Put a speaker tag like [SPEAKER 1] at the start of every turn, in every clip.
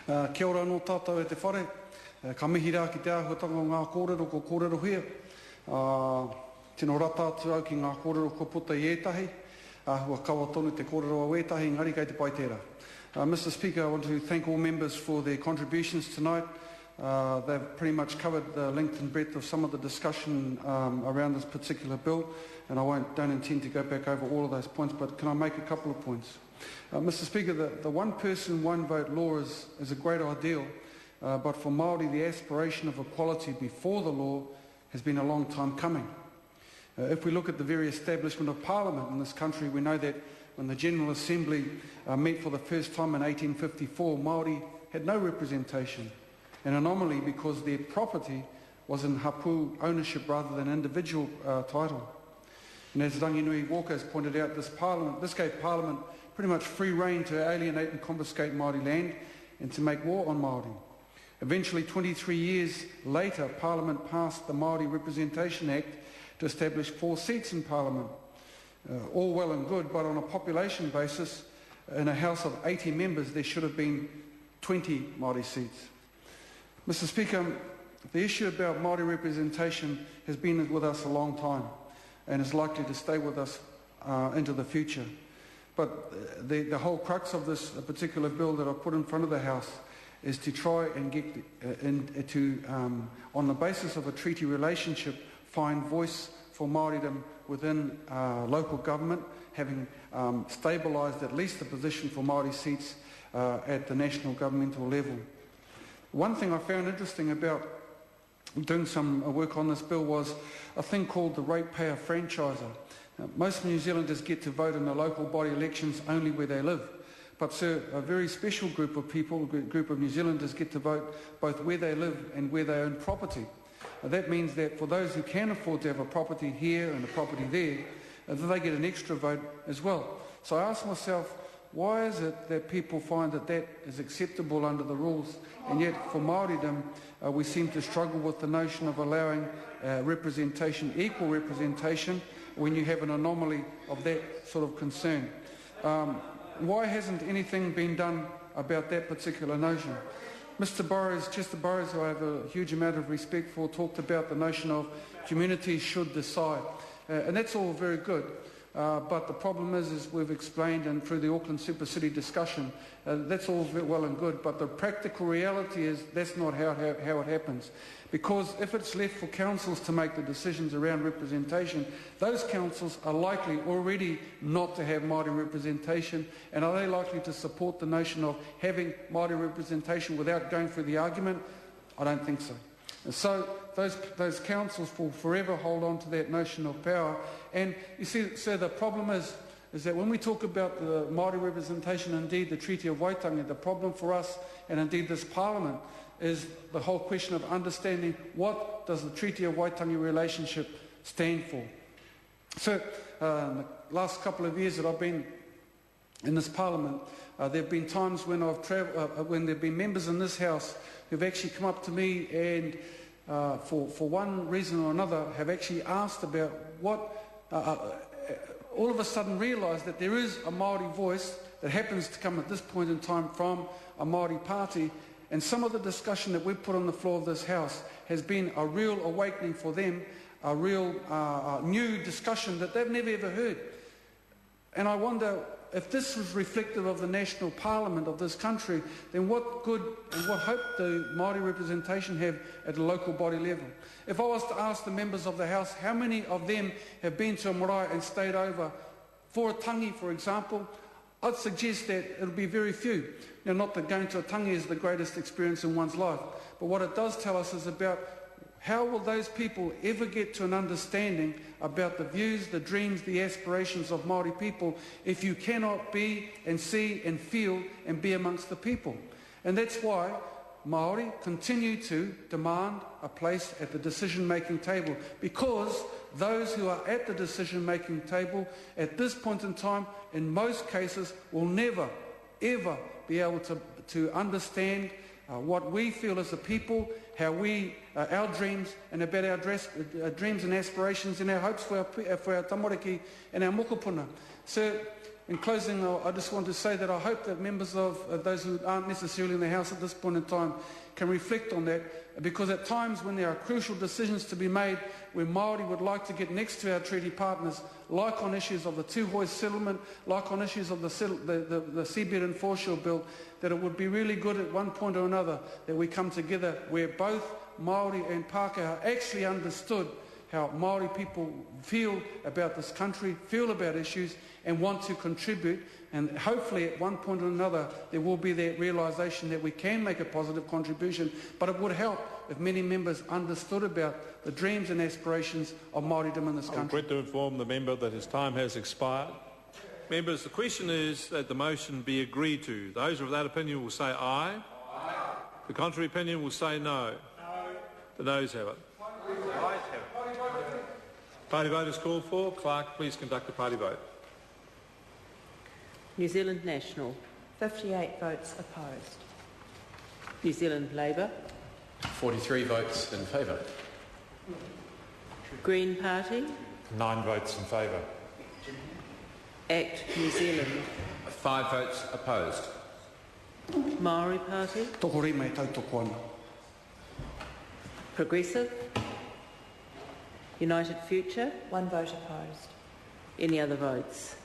[SPEAKER 1] Kia ora no tātou e te whare. Ka mihi rā ki te āhuatanga o ngā kōrero ko kōrero hia. Tino rata atu au ki ngā kōrero ko puta i ētahi. Hua kawa tonu te kōrero a wētahi, ngari kei te pai tērā. Mr. Speaker, I want to thank all members for their contributions tonight. They've pretty much covered the length and breadth of some of the discussion around this particular bill, and I don't intend to go back over all of those points, but can I make a couple of points? Mr. Speaker, the one person, one vote law is a great ideal, but for Māori the aspiration of equality before the law has been a long time coming. If we look at the very establishment of Parliament in this country, we know that when the General Assembly met for the first time in 1854, Māori had no representation, an anomaly because their property was in hapu ownership rather than individual title. And as Ranginui Walker has pointed out, this gave Parliament pretty much free rein to alienate and confiscate Māori land and to make war on Māori. Eventually, 23 years later, Parliament passed the Māori Representation Act to establish 4 seats in Parliament. All well and good, but on a population basis, in a House of 80 members, there should have been 20 Māori seats. Mr. Speaker, the issue about Māori representation has been with us a long time and is likely to stay with us into the future. But the whole crux of this particular bill that I put in front of the House is to try and get on the basis of a treaty relationship, find voice for Māoridom within local government, having stabilised at least the position for Māori seats at the national governmental level. One thing I found interesting about doing some work on this bill was a thing called the ratepayer franchiser. Most New Zealanders get to vote in the local body elections only where they live. But, sir, a very special group of people, a group of New Zealanders get to vote both where they live and where they own property. That means that for those who can afford to have a property here and a property there, they get an extra vote as well. So I asked myself, why is it that people find that that is acceptable under the rules, and yet for Māoridom we seem to struggle with the notion of allowing representation, equal representation, when you have an anomaly of that sort of concern? Why hasn't anything been done about that particular notion? Mr. Burrows, Chester Burrows, who I have a huge amount of respect for, talked about the notion of communities should decide. And that's all very good. But the problem is we've explained, and through the Auckland Super City discussion, that's all very well and good, but the practical reality is that's not how it happens. Because if it's left for councils to make the decisions around representation, those councils are likely already not to have Māori representation, and are they likely to support the notion of having Māori representation without going through the argument? I don't think so. And so those councils will forever hold on to that notion of power. And you see, sir, the problem is that when we talk about the Māori representation, indeed the Treaty of Waitangi, the problem for us, and indeed this Parliament, is the whole question of understanding what does the Treaty of Waitangi relationship stand for. So, in the last couple of years that I've been in this Parliament, there have been times when when there have been members in this House who've actually come up to me and, for one reason or another, have actually asked about what, all of a sudden realised that there is a Māori voice that happens to come at this point in time from a Māori party, and some of the discussion that we've put on the floor of this House has been a real awakening for them, a real new discussion that they've never ever heard. And I wonder, if this was reflective of the national parliament of this country, then what good and what hope do Māori representation have at a local body level? If I was to ask the members of the House how many of them have been to a marae and stayed over for a tangi, for example, I'd suggest that it'll be very few. Now, not that going to a tangi is the greatest experience in one's life, but what it does tell us is about how will those people ever get to an understanding about the views, the dreams, the aspirations of Māori people if you cannot be and see and feel and be amongst the people? And that's why Māori continue to demand a place at the decision-making table, because those who are at the decision-making table at this point in time, in most cases, will never, ever be able to understand what we feel as a people, how we, our dreams, and about our dreams and aspirations and our hopes for our tamariki and our mokopuna. So In closing, I just want to say that I hope that members of those who aren't necessarily in the House at this point in time can reflect on that, because at times when there are crucial decisions to be made where Māori would like to get next to our treaty partners, like on issues of the Tūhoe settlement, like on issues of the Seabed and Foreshore Bill, that it would be really good at one point or another that we come together where both Māori and Pākehā actually understood how Māori people feel about this country, feel about issues, and want to contribute. And hopefully at one point or another there will be that realisation that we can make a positive contribution. But it would help if many members understood about the dreams and aspirations of Māoridom in this country.
[SPEAKER 2] I regret to inform the member that his time has expired. Members, the question is that the motion be agreed to. Those of that opinion will say aye. Aye. The contrary opinion will say no. No. The noes have it. Party vote is called for. Clerk, please conduct the party vote.
[SPEAKER 3] New Zealand National.
[SPEAKER 4] 58 votes opposed.
[SPEAKER 3] New Zealand Labour.
[SPEAKER 5] 43 votes in favour.
[SPEAKER 3] Green Party.
[SPEAKER 6] 9 votes in favour.
[SPEAKER 3] ACT New Zealand.
[SPEAKER 5] 5 votes opposed.
[SPEAKER 3] Maori Party.
[SPEAKER 1] Tohori mai tau toko ana.
[SPEAKER 3] Progressive. United Future.
[SPEAKER 4] 1 vote opposed.
[SPEAKER 3] Any other votes?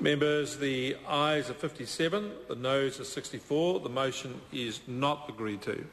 [SPEAKER 2] Members, the ayes are 57, the noes are 64. The motion is not agreed to.